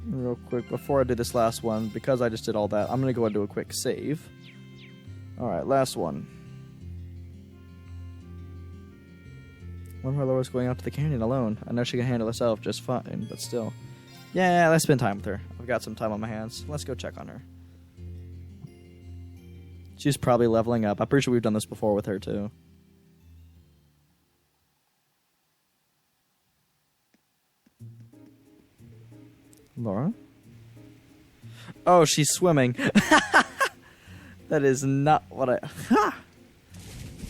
Real quick, before I do this last one, because I just did all that, I'm going to go and do a quick save. Alright, last one. Wonder why Laura's going out to the canyon alone. I know she can handle herself just fine, but still. Yeah, let's spend time with her. I've got some time on my hands. Let's go check on her. She's probably leveling up. I'm pretty sure we've done this before with her, too. Laura? Oh, she's swimming. That is not what I...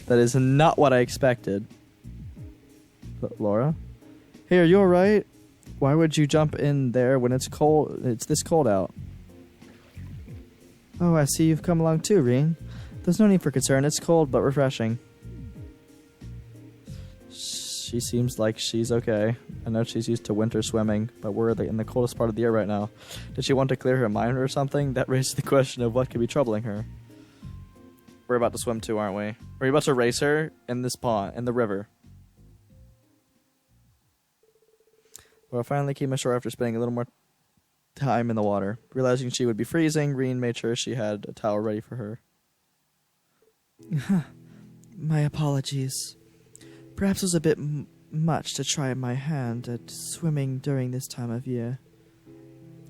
That is not what I expected. But Laura? Hey, are you alright? Why would you jump in there when it's cold? It's this cold out. Oh, I see you've come along too, Rean. There's no need for concern. It's cold but refreshing. She seems like she's okay. I know she's used to winter swimming, but we're in the coldest part of the year right now. Did she want to clear her mind or something? That raises the question of what could be troubling her. We're about to swim too, aren't we? We're about to race her in this pond, in the river. Well, I finally came ashore after spending a little more time in the water. Realizing she would be freezing, Rean made sure she had a towel ready for her. My apologies. Perhaps it was a bit much to try my hand at swimming during this time of year.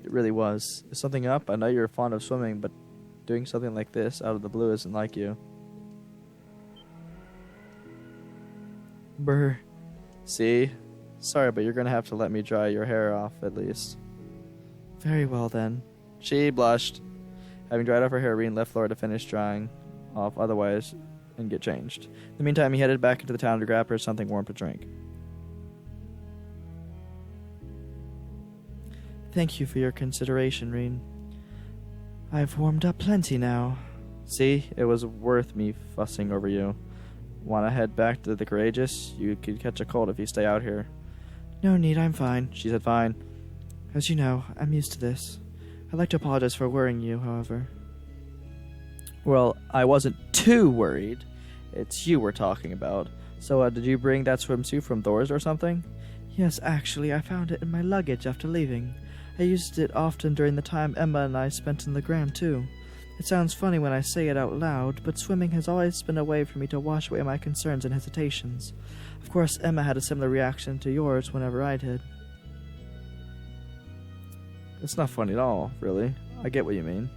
It really was. Is something up? I know you're fond of swimming, but doing something like this out of the blue isn't like you. Brr. See? Sorry, but you're gonna have to let me dry your hair off, at least. Very well, then. She blushed. Having dried off her hair, Rean left Laura to finish drying off otherwise and get changed. In the meantime, he headed back into the town to grab her something warm to drink. Thank you for your consideration, Rean. I've warmed up plenty now. See, it was worth me fussing over you. Want to head back to the Courageous? You could catch a cold if you stay out here. No need, I'm fine. She said fine. As you know, I'm used to this. I'd like to apologize for worrying you, however. Well, I wasn't too worried. It's you we're talking about. So, did you bring that swimsuit from Thors or something? Yes, actually, I found it in my luggage after leaving. I used it often during the time Emma and I spent in the Grand, too. It sounds funny when I say it out loud, but swimming has always been a way for me to wash away my concerns and hesitations. Of course, Emma had a similar reaction to yours whenever I did. It's not funny at all, really. I get what you mean.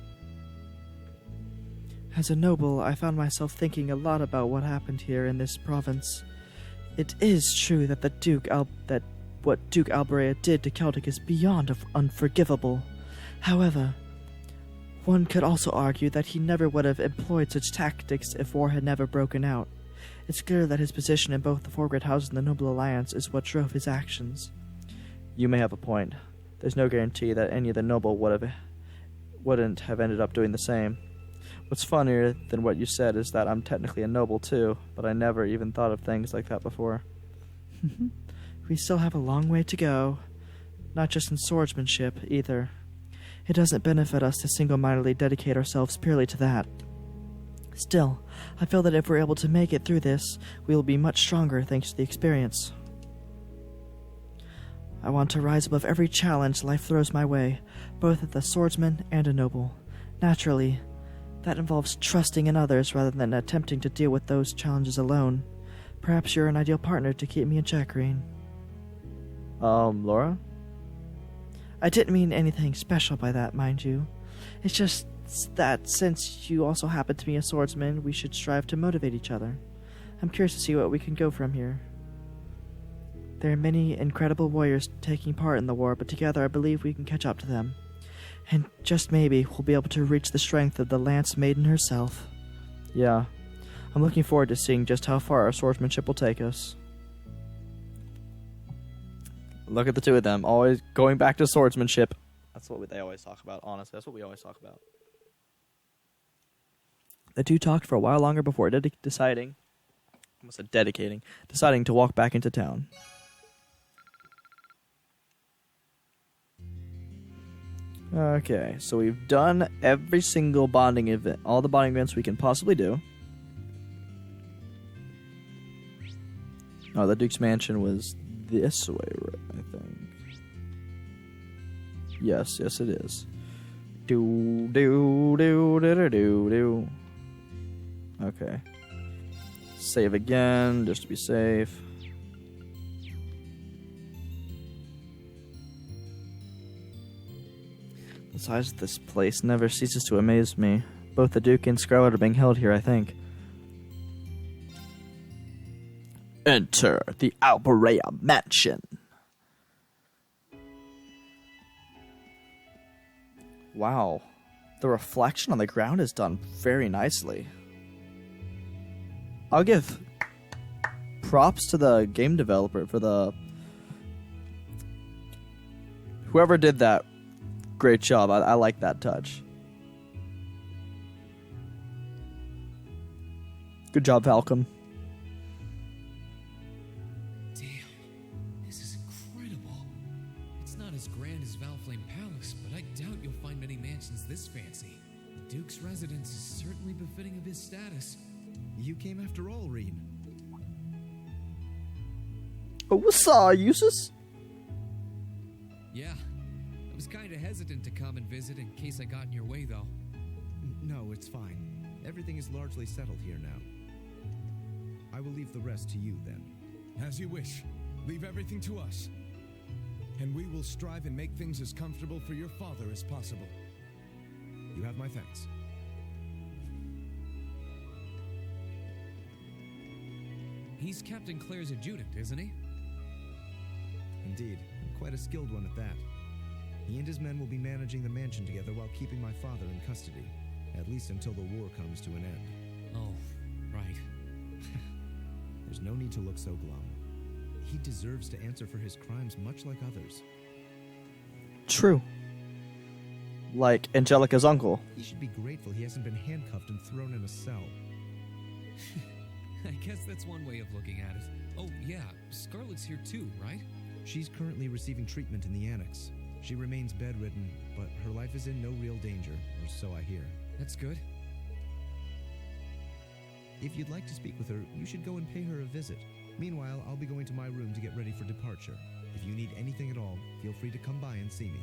As a noble, I found myself thinking a lot about what happened here in this province. It is true that what Duke Albarea did to Celtic is beyond unforgivable. However, one could also argue that he never would have employed such tactics if war had never broken out. It's clear that his position in both the Four Great Houses and the Noble Alliance is what drove his actions. You may have a point. There's no guarantee that any of the noble wouldn't have ended up doing the same. What's funnier than what you said is that I'm technically a noble too, but I never even thought of things like that before. We still have a long way to go. Not just in swordsmanship, either. It doesn't benefit us to single-mindedly dedicate ourselves purely to that. Still, I feel that if we're able to make it through this, we will be much stronger thanks to the experience. I want to rise above every challenge life throws my way, both as a swordsman and a noble. Naturally, that involves trusting in others rather than attempting to deal with those challenges alone. Perhaps you're an ideal partner to keep me in check, Rean. Laura? I didn't mean anything special by that, mind you. It's just that since you also happen to be a swordsman, we should strive to motivate each other. I'm curious to see what we can go from here. There are many incredible warriors taking part in the war, but together I believe we can catch up to them. And just maybe we'll be able to reach the strength of the Lance Maiden herself. Yeah, I'm looking forward to seeing just how far our swordsmanship will take us. Look at the two of them, always going back to swordsmanship. That's what they always talk about, honestly. That's what we always talk about. The two talked for a while longer before deciding to walk back into town. Okay, so we've done every single bonding event, all the bonding events we can possibly do. Oh, the Duke's Mansion was this way, I think. Yes, yes it is. Do, do, do, do, do, do, do. Okay. Save again, just to be safe. The size of this place never ceases to amaze me. Both the Duke and Scarlet are being held here, I think. Enter the Albarea Mansion. Wow. The reflection on the ground is done very nicely. I'll give props to the game developer for the... Whoever did that, great job. I like that touch. Good job, Falcon. Damn, this is incredible. It's not as grand as Valflame Palace, but I doubt you'll find many mansions this fancy. The Duke's residence is certainly befitting of his status. You came after all, Rean. Oh, what's up, Eustace? Yeah, I was kind of hesitant to come and visit in case I got in your way, though. No, it's fine. Everything is largely settled here now. I will leave the rest to you, then. As you wish. Leave everything to us. And we will strive and make things as comfortable for your father as possible. You have my thanks. He's Captain Claire's adjutant, isn't he? Indeed, quite a skilled one at that. He and his men will be managing the mansion together while keeping my father in custody. At least until the war comes to an end. Oh, right. There's no need to look so glum. He deserves to answer for his crimes much like others. True. Like Angelica's uncle. He should be grateful he hasn't been handcuffed and thrown in a cell. I guess that's one way of looking at it. Oh, yeah, Scarlet's here too, right? She's currently receiving treatment in the annex. She remains bedridden, but her life is in no real danger, or so I hear. That's good. If you'd like to speak with her, you should go and pay her a visit. Meanwhile, I'll be going to my room to get ready for departure. If you need anything at all, feel free to come by and see me.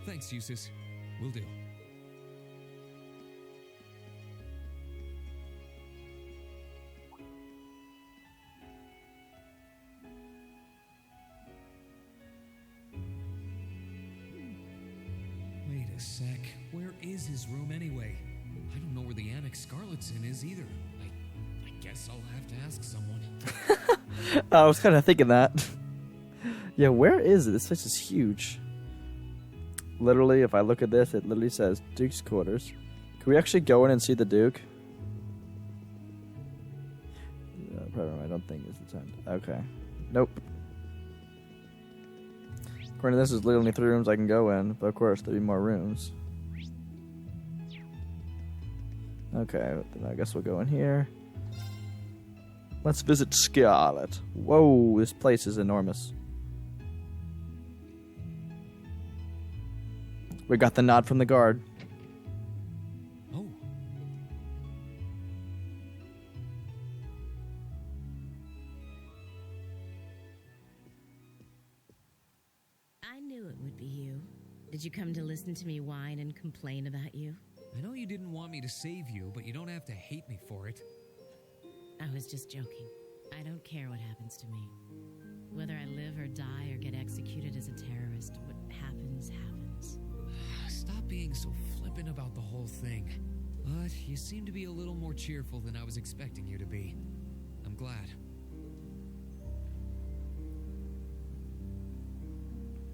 Thanks, Eustace. Will do. Wait a sec. Where is his room anyway? I don't know where the annex Scarlet's in is either. I guess I'll have to ask someone. I was kind of thinking that. Yeah, where is it? This place is huge. Literally, if I look at this, it literally says Duke's quarters. Can we actually go in and see the Duke? Probably, I don't think it's the time. Okay. Nope. According to this, there's literally 3 rooms I can go in, but of course, there'll be more rooms. Okay, then I guess we'll go in here. Let's visit Scarlet. Whoa, this place is enormous. We got the nod from the guard. Oh. I knew it would be you. Did you come to listen to me whine and complain about you? I know you didn't want me to save you, but you don't have to hate me for it. I was just joking. I don't care what happens to me. Whether I live or die or get executed as a terrorist, what happens, happens. Stop being so flippant about the whole thing. But you seem to be a little more cheerful than I was expecting you to be. I'm glad.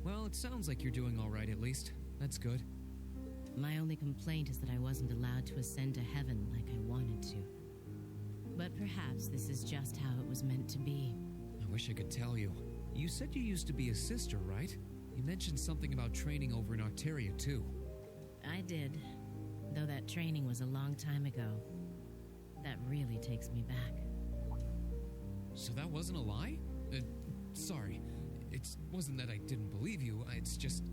Well, it sounds like you're doing all right at least. That's good. My only complaint is that I wasn't allowed to ascend to heaven like I wanted to. But perhaps this is just how it was meant to be. I wish I could tell you. You said you used to be a sister, right? You mentioned something about training over in Arteria, too. I did, though that training was a long time ago. That really takes me back. So that wasn't a lie? Sorry. It wasn't that I didn't believe you, it's just...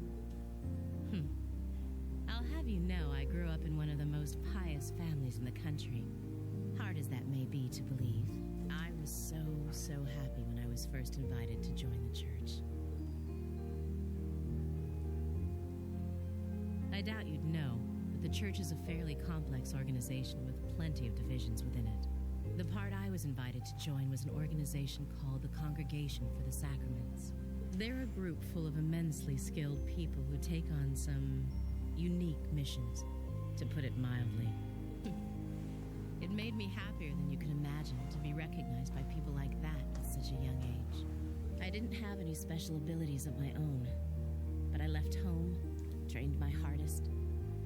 I'll have you know I grew up in one of the most pious families in the country. Hard as that may be to believe, I was so happy when I was first invited to join the church. I doubt you'd know, but the church is a fairly complex organization with plenty of divisions within it. The part I was invited to join was an organization called the Congregation for the Sacraments. They're a group full of immensely skilled people who take on some unique missions, to put it mildly. It made me happier than you can imagine to be recognized by people like that at such a young age. I didn't have any special abilities of my own, but I left home, trained my hardest,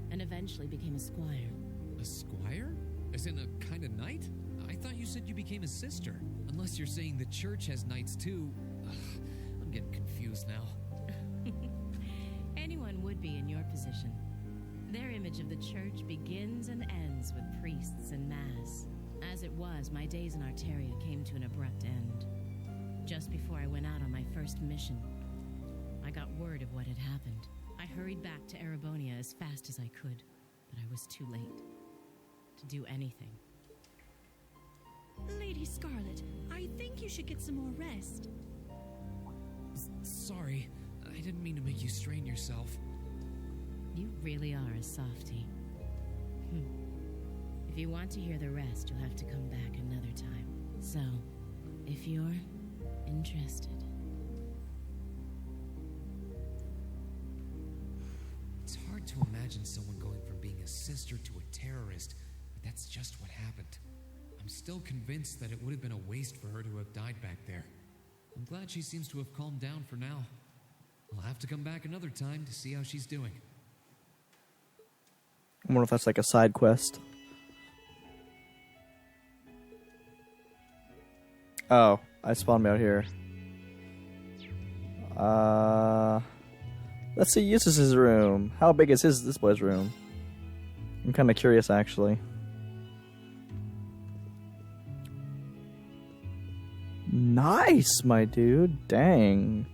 and eventually became a squire. A squire? As in a kind of knight? I thought you said you became a sister. Unless you're saying the church has knights too. Ugh, I'm getting confused now. Anyone would be in your position. Their image of the church begins and ends with priests and mass. As it was, my days in Arteria came to an abrupt end. Just before I went out on my first mission, I got word of what had happened. I hurried back to Erebonia as fast as I could, but I was too late to do anything. Lady Scarlet, I think you should get some more rest. Sorry, I didn't mean to make you strain yourself. You really are a softie. If you want to hear the rest, you'll have to come back another time. So, if you're interested. It's hard to imagine someone going from being a sister to a terrorist, but that's just what happened. I'm still convinced that it would have been a waste for her to have died back there. I'm glad she seems to have calmed down for now. I'll have to come back another time to see how she's doing. I wonder if that's like a side quest. Oh, I spawned me out here. Let's see Eustace's room. How big is this boy's room? I'm kind of curious, actually. Nice, my dude. Dang.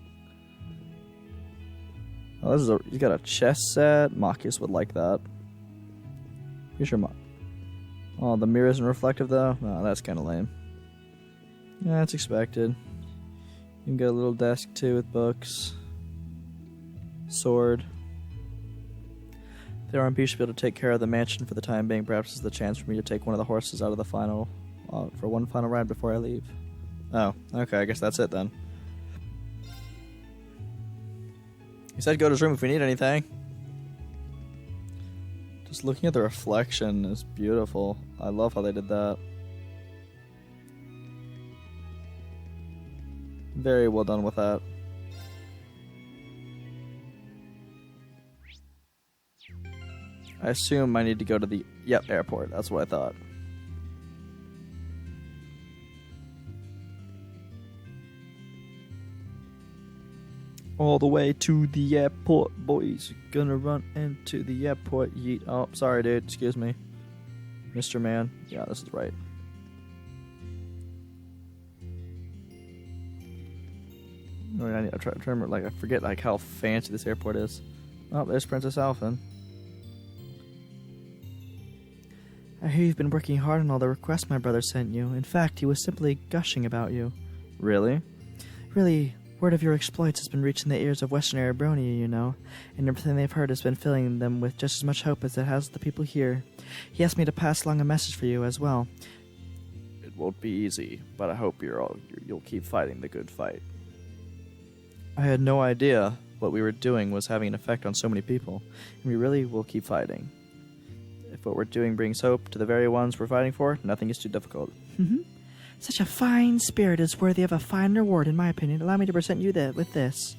Oh, he's got a chess set. Machias would like that. Here's your Oh, the mirror isn't reflective, though? No, that's kind of lame. Yeah, it's expected. You can get a little desk, too, with books. Sword. The RMP should be able to take care of the mansion for the time being. Perhaps it's the chance for me to take one of the horses out of the final... for one final ride before I leave. Oh, okay, I guess that's it, then. He said go to his room if we need anything. Just looking at the reflection is beautiful. I love how they did that. Very well done with that. I assume I need to go to the... Yep, airport. That's what I thought. All the way to the airport, boys. Gonna run into the airport. Yeet. Oh, sorry, dude. Excuse me. Mr. Man. Yeah, this is right. I need to try to remember, like, I forget, like, how fancy this airport is. Oh, there's Princess Alphen. I hear you've been working hard on all the requests my brother sent you. In fact, he was simply gushing about you. Really? Really, word of your exploits has been reaching the ears of Western Erebronia, you know, and everything they've heard has been filling them with just as much hope as it has the people here. He asked me to pass along a message for you as well. It won't be easy, but I hope you'll keep fighting the good fight. I had no idea what we were doing was having an effect on so many people, and we really will keep fighting. If what we're doing brings hope to the very ones we're fighting for, nothing is too difficult. Such a fine spirit is worthy of a fine reward, in my opinion. Allow me to present you with this.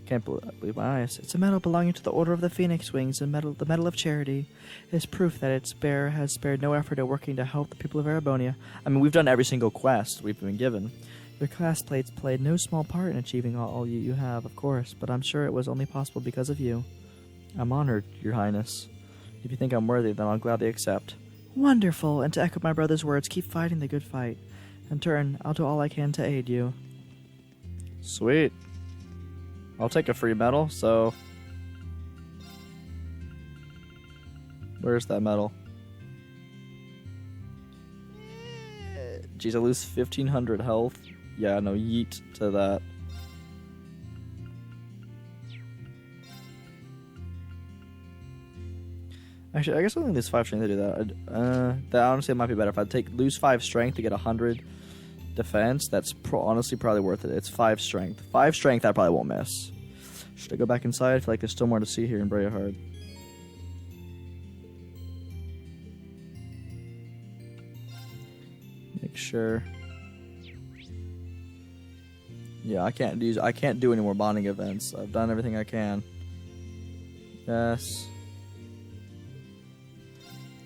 I can't believe my eyes. It's a medal belonging to the Order of the Phoenix Wings, the Medal of Charity. It is proof that its bearer has spared no effort at working to help the people of Erebonia. I mean, we've done every single quest we've been given. Your classmates played no small part in achieving all you have, of course, but I'm sure it was only possible because of you. I'm honored, Your Highness. If you think I'm worthy, then I'll gladly accept. Wonderful, and to echo my brother's words, keep fighting the good fight. In turn, I'll do all I can to aid you. Sweet. I'll take a free medal, so... Where's that medal? Jeez, I lose 1,500 health. Yeah, no, yeet to that. Actually, I guess I only lose 5 strength to do that. That honestly might be better. If I lose 5 strength to get 100 defense, that's honestly probably worth it. It's 5 strength. 5 strength, I probably won't miss. Should I go back inside? I feel like there's still more to see here in Breahard. Make sure. Yeah, I can't do any more bonding events. I've done everything I can. Yes.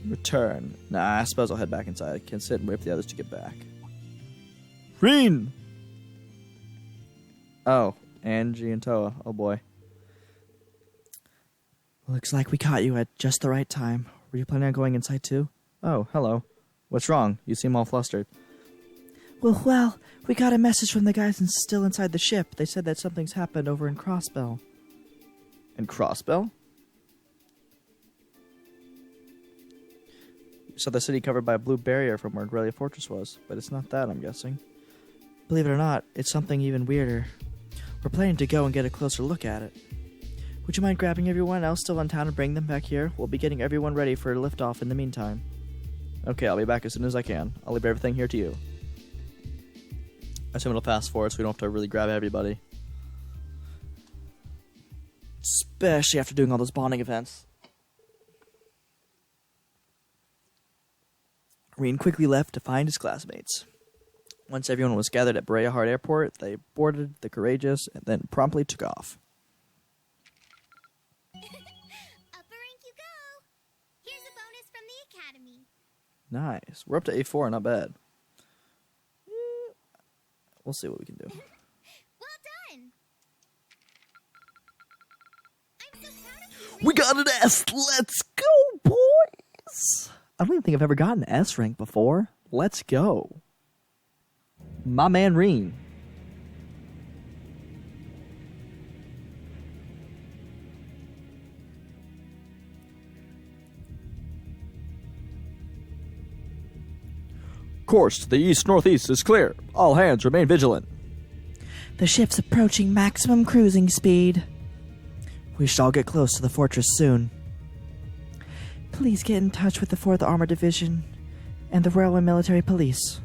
Return. Nah, I suppose I'll head back inside. I can sit and wait for the others to get back. Rean! Oh, Angie and Toa. Oh boy. Looks like we caught you at just the right time. Were you planning on going inside too? Oh, hello. What's wrong? You seem all flustered. Well, we got a message from the guys still inside the ship. They said that something's happened over in Crossbell. In Crossbell? You saw the city covered by a blue barrier from where Grelia Fortress was, but it's not that, I'm guessing. Believe it or not, it's something even weirder. We're planning to go and get a closer look at it. Would you mind grabbing everyone else still in town and bring them back here? We'll be getting everyone ready for liftoff in the meantime. Okay, I'll be back as soon as I can. I'll leave everything here to you. I assume it'll fast forward so we don't have to really grab everybody. Especially after doing all those bonding events. Rean quickly left to find his classmates. Once everyone was gathered at Breahard Airport, they boarded the Courageous and then promptly took off. Upper rank you go! Here's a bonus from the Academy. Nice. We're up to A4, not bad. We'll see what we can do. Well done! I'm so proud of you! We got an S! Let's go, boys! I don't even think I've ever gotten an S rank before. Let's go. My man Rean. Course to the east-northeast is clear. All hands remain vigilant. The ship's approaching maximum cruising speed. We should all get close to the fortress soon. Please get in touch with the 4th Armored Division and the Royal Military Police.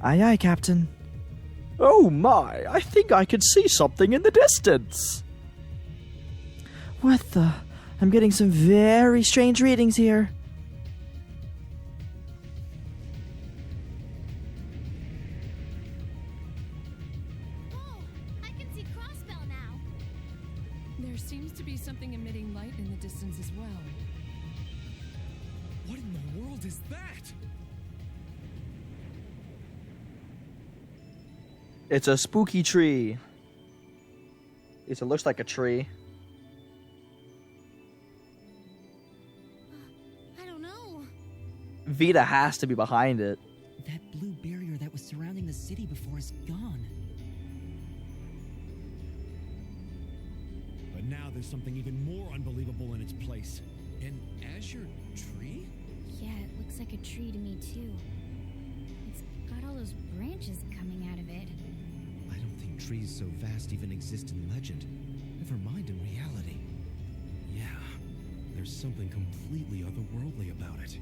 Aye, aye, Captain. Oh my, I think I can see something in the distance. What the? I'm getting some very strange readings here. Oh, I can see Crossbell now. There seems to be something emitting light in the distance as well. What in the world is that? It's a spooky tree. At least it looks like a tree. I don't know. Vita has to be behind it. That blue barrier that was surrounding the city before is gone. But now there's something even more unbelievable in its place. An azure tree? Yeah, it looks like a tree to me too. It's got all those branches coming out of it. I don't think trees so vast even exist in legend. Never mind in reality. Yeah, there's something completely otherworldly about it.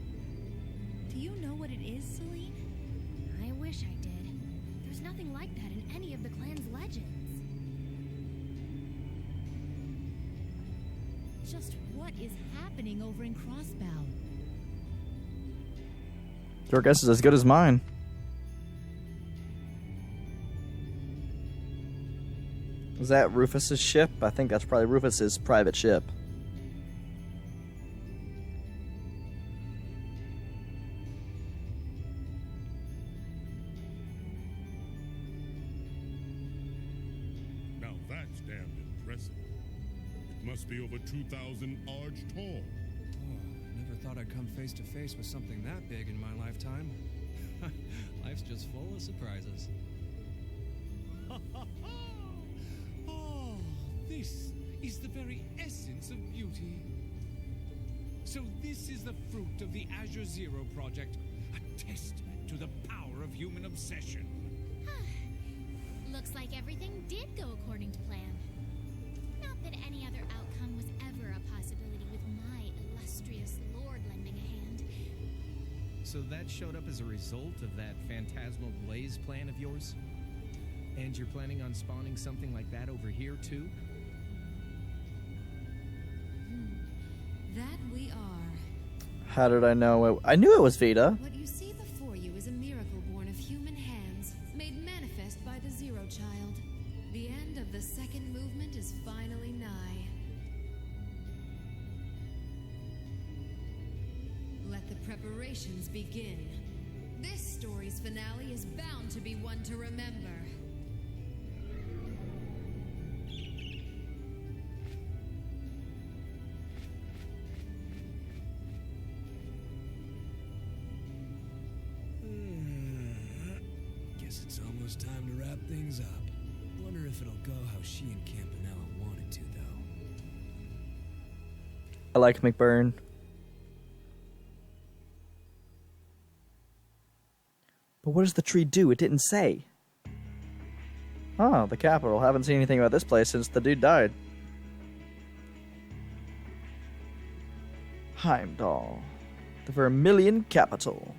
Do you know what it is, Celine? I wish I did. There's nothing like that in any of the clan's legends. Just what is happening over in Crossbell? Your guess is as good as mine. Is that Rufus's ship? I think that's probably Rufus's private ship. Now that's damned impressive. It must be over 2,000 arch tall. Oh, never thought I'd come face to face with something that big in my lifetime. Life's just full of surprises. Oh, this is the very essence of beauty. So this is the fruit of the Azure Zero project, a testament to the power of human obsession. Looks like everything did go according to plan. Not that any other outcome was ever a possibility with my illustrious So that showed up as a result of that phantasmal blaze plan of yours? And you're planning on spawning something like that over here, too? That we are. How did I know it? I knew it was Vita. What you see before you is a miracle born of human hands, made manifest by the Zero Child. The end of the second movement is finally nigh. Let the preparations begin. This story's finale is bound to be one to remember. Guess it's almost time to wrap things up. Wonder if it'll go how she and Campanella wanted to, though. I like McBurn. But what does the tree do? It didn't say. Oh, the capital. Haven't seen anything about this place since the dude died. Heimdall. The Vermilion capital.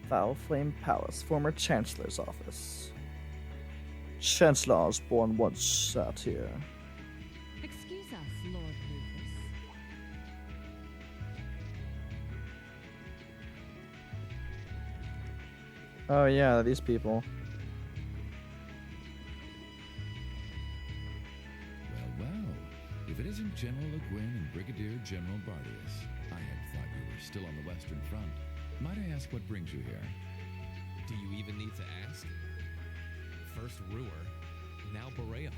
Valflame Palace, former Chancellor's office. Chancellor Osborne once sat here. Excuse us, Lord Rufus. Oh yeah, these people. Well, if it isn't General Le Guin and Brigadier General Bardius, I had thought you were still on the Western Front. Might I ask what brings you here? Do you even need to ask? First Ruhr, now Boreahard.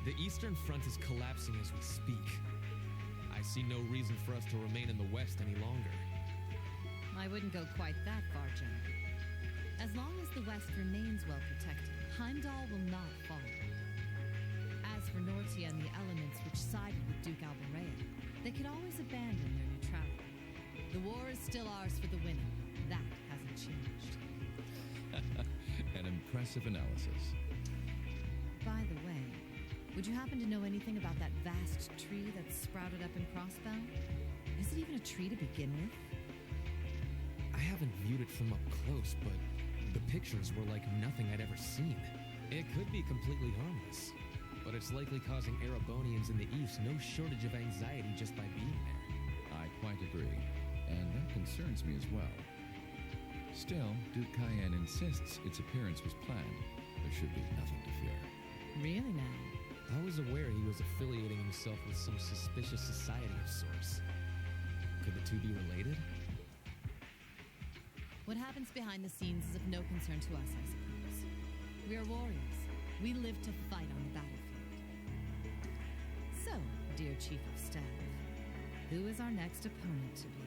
The Eastern Front is collapsing as we speak. I see no reason for us to remain in the West any longer. I wouldn't go quite that far, General. As long as the West remains well protected, Heimdall will not fall. As for Nortia and the elements which sided with Duke Alborea, they could always abandon their neutrality. The war is still ours for the winning. That hasn't changed. An impressive analysis. By the way, would you happen to know anything about that vast tree that's sprouted up in Crossbell? Is it even a tree to begin with? I haven't viewed it from up close, but the pictures were like nothing I'd ever seen. It could be completely harmless, but it's likely causing Erebonians in the East no shortage of anxiety just by being there. I quite agree, and that concerns me as well. Still, Duke Cayenne insists its appearance was planned. There should be nothing to fear. Really now? I was aware he was affiliating himself with some suspicious society of sorts. Could the two be related? What happens behind the scenes is of no concern to us, I suppose. We are warriors. We live to fight on the battlefield. So, dear Chief of Staff, who is our next opponent to be?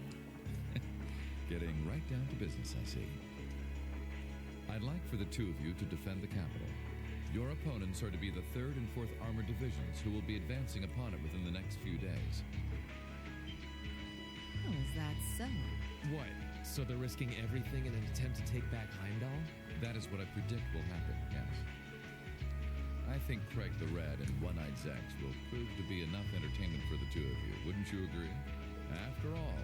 Getting right down to business, I see. I'd like for the two of you to defend the capital. Your opponents are to be the 3rd and 4th Armored Divisions, who will be advancing upon it within the next few days. Oh, is that so? What? So they're risking everything in an attempt to take back Heimdall? That is what I predict will happen, yes. I think Craig the Red and One-Eyed Zex will prove to be enough entertainment for the two of you. Wouldn't you agree? After all,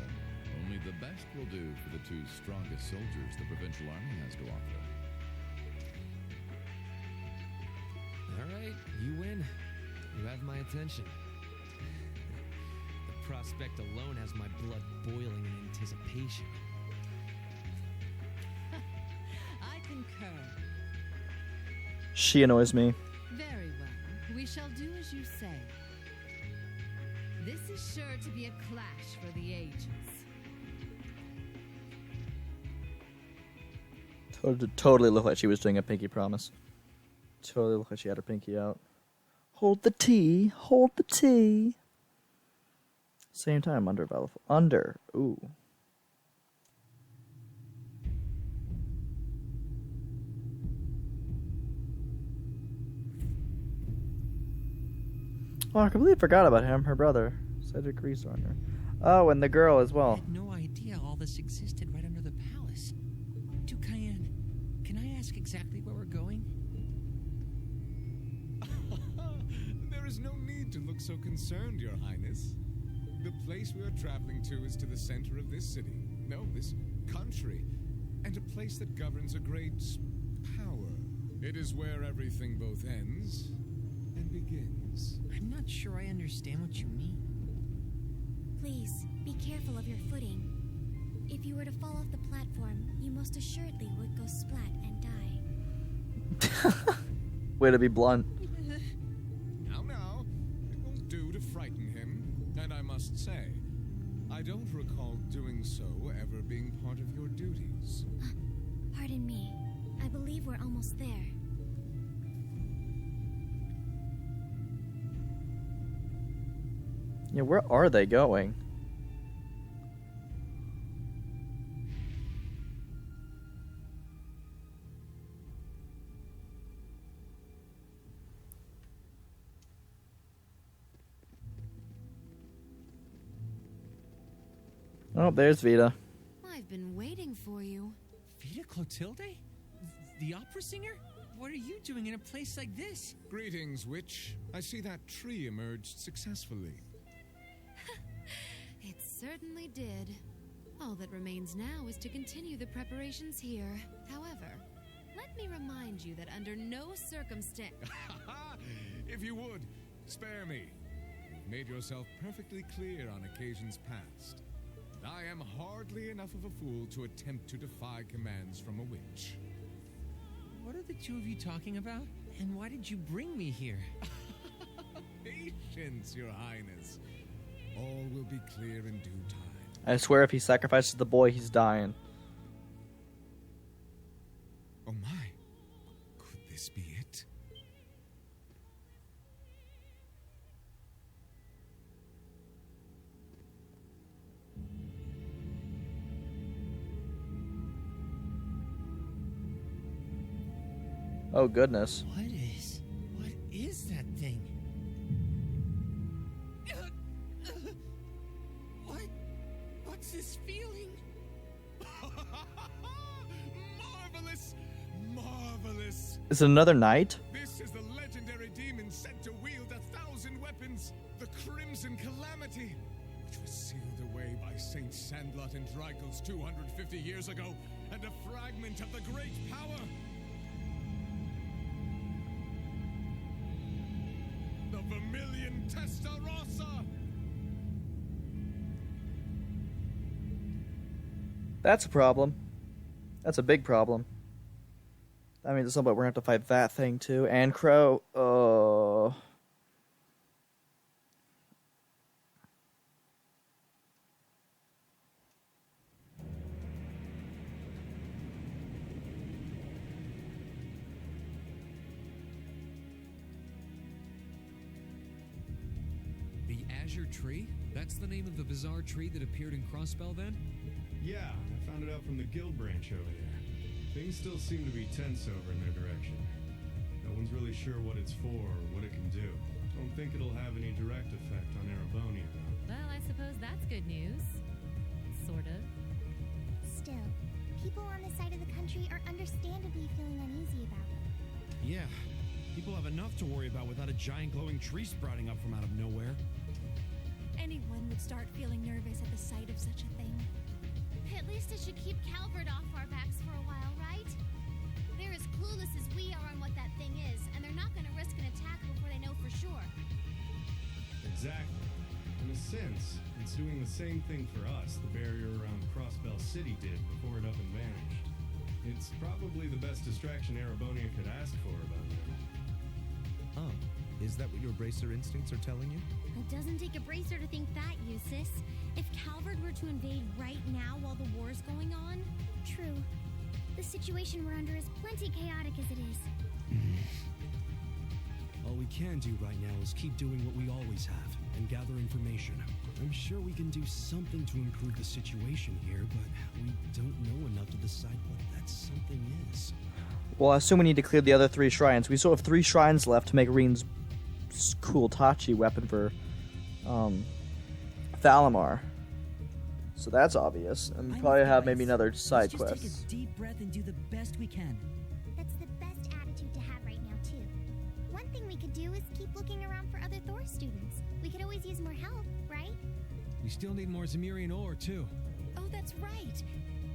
only the best will do for the two strongest soldiers the Provincial Army has to offer. All right, you win. You have my attention. The prospect alone has my blood boiling in anticipation. I concur. She annoys me. Very well. We shall do as you say. This is sure to be a clash for the ages. Totally looked like she was doing a pinky promise. Totally looked like she had her pinky out. Hold the tea. Hold the tea. Same time, under. Ooh. Oh, I completely forgot about him. Her brother, Cedric Reesarner. Oh, and the girl as well. I had no idea all this existed right under the palace. Duke Cayenne, can I ask exactly where we're going? There is no need to look so concerned, Your Highness. The place we are traveling to is to the center of this city. No, this country. And a place that governs a great power. It is where everything both ends and begins. I'm not sure I understand what you mean. Please, be careful of your footing. If you were to fall off the platform, you most assuredly would go splat and die. Way to be blunt. Now, it won't do to frighten him. And I must say, I don't recall doing so ever being part of your duties. Pardon me. I believe we're almost there. Yeah, where are they going? Oh, there's Vita. I've been waiting for you. Vita Clotilde? The opera singer? What are you doing in a place like this? Greetings, witch. I see that tree emerged successfully. It certainly did. All that remains now is to continue the preparations here. However, let me remind you that under no circumstance... If you would, spare me. You've made yourself perfectly clear on occasions past. And I am hardly enough of a fool to attempt to defy commands from a witch. What are the two of you talking about? And why did you bring me here? Patience, Your Highness. All will be clear in due time. I swear if he sacrifices the boy, he's dying. Oh my. Could this be it? Oh goodness. What is that thing? What's this feeling? Marvelous! Marvelous! Is it another knight? This is the legendary demon said to wield 1,000 weapons, the Crimson Calamity, which was sealed away by Saint Sandlot and Drykos 250 years ago, and a fragment of the great power. The Vermilion Testarossa! That's a problem. That's a big problem. That means at some point we're going to have to fight that thing too. And Crow. Oh. The Azure Tree? That's the name of the bizarre tree that appeared in Crossbell then? Yeah, I found it out from the guild branch over there. Things still seem to be tense over in their direction. No one's really sure what it's for or what it can do. Don't think it'll have any direct effect on Erebonian, though. Well, I suppose that's good news. Sort of. Still, people on this side of the country are understandably feeling uneasy about it. Yeah, people have enough to worry about without a giant glowing tree sprouting up from out of nowhere. Anyone would start feeling nervous at the sight of such a thing. At least it should keep Calvert off our backs for a while, right? They're as clueless as we are on what that thing is, and they're not going to risk an attack before they know for sure. Exactly. In a sense, it's doing the same thing for us the barrier around Crossbell City did before it up and vanished. It's probably the best distraction Erebonian could ask for about now. Oh, is that what your bracer instincts are telling you? It doesn't take a bracer to think that, Eustace. If Calvert were to invade right now while the war's going on... True. The situation we're under is plenty chaotic as it is. All we can do right now is keep doing what we always have and gather information. I'm sure we can do something to improve the situation here, but we don't know enough to decide what that something is. Well, I assume we need to clear the other 3 shrines. We still have 3 shrines left to make Rean's cool Tachi weapon for Valimar. So that's obvious. And we probably have maybe another side quest. Let's just take a deep breath and do the best we can. That's the best attitude to have right now, too. One thing we could do is keep looking around for other Thor students. We could always use more help, right? We still need more Ymirian ore, too. Oh, that's right.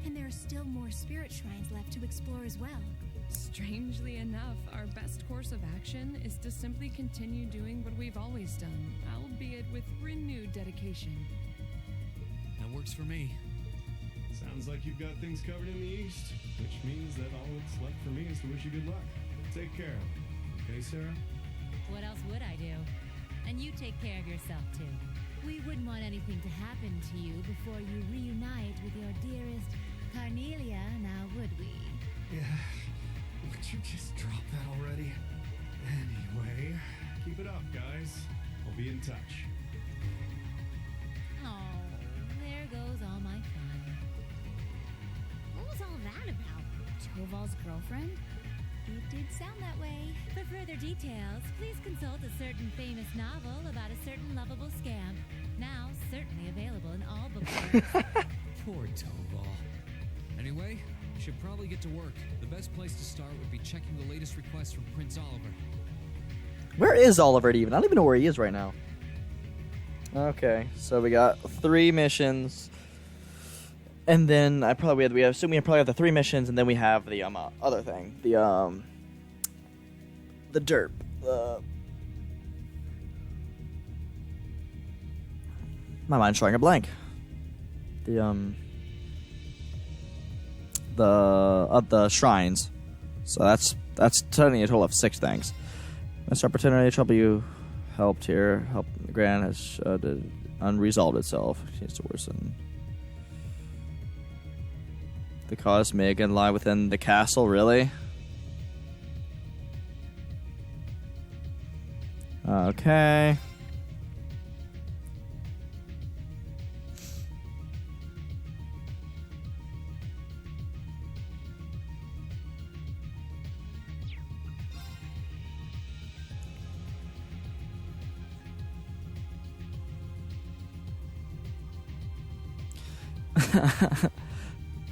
And there are still more spirit shrines left to explore as well. Strangely enough, our best course of action is to simply continue doing what we've always done, albeit with renewed dedication. That works for me. Sounds like you've got things covered in the east, which means that all that's left for me is to wish you good luck. Take care. Okay, Sarah? What else would I do? And you take care of yourself, too. We wouldn't want anything to happen to you before you reunite with your dearest Carnelia, now would we? Yeah. Would you just drop that already? Anyway, keep it up, guys. I'll be in touch. Oh, there goes all my fun. What was all that about? Toval's girlfriend? It did sound that way. For further details, please consult a certain famous novel about a certain lovable scamp, now certainly available in all bookstores. Poor Toval. Anyway, we should probably get to work. The best place to start would be checking the latest requests from Prince Oliver. Where is Oliver even? I don't even know where he is right now. Okay, so we got 3 missions. And then we assume we probably have the 3 missions, and then we have the other thing, the derp, my mind's drawing a blank. The shrines. So that's technically a total of 6 things. Missed opportunity, trouble you helped here. Help Gran has unresolved itself. Continues to worsen. The cause may again lie within the castle, really? Okay.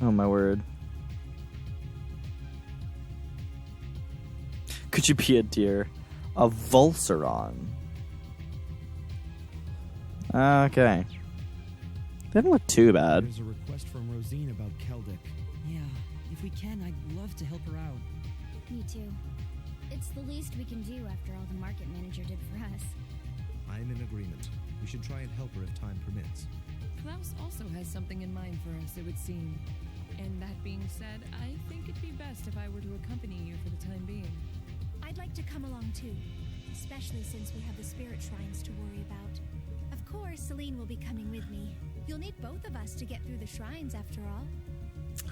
Oh my word. Could you be a deer? A Vulceron. Okay. Didn't look too bad. There's a request from Rosine about Keldic. Yeah, if we can, I'd love to help her out. Me too. It's the least we can do after all the market manager did for us. I'm in agreement. We should try and help her if time permits. Klaus also has something in mind for us, it would seem. And that being said, I think it'd be best if I were to accompany you for the time being. I'd like to come along too, especially since we have the spirit shrines to worry about. Of course, Celine will be coming with me. You'll need both of us to get through the shrines after all.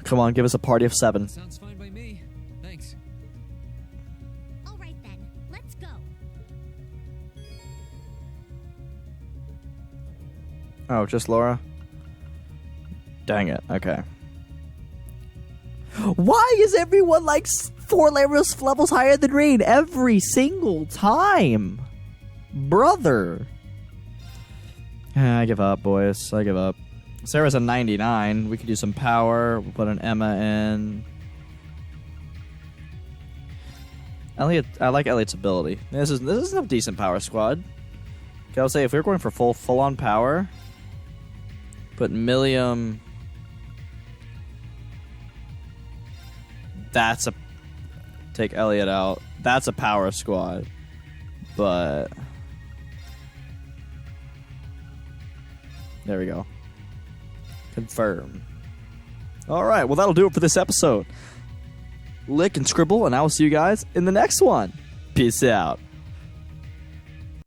Come on, give us a party of 7. Sounds fine by me. Thanks. All right then, let's go. Oh, just Laura? Dang it. Okay. Why is everyone like 4 levels higher than Rean every single time? Brother. I give up, boys. I give up. Sarah's a 99. We could do some power. We'll put an Emma in. Elliot, I like Elliot's ability. This is a decent power squad. Okay, I'll say if we were going for full on power, put Millium. That's a take Elliot out. That's a power squad, but there we go. Confirm. All right, well that'll do it for this episode. Lick and scribble, and I will see you guys in the next one. Peace out.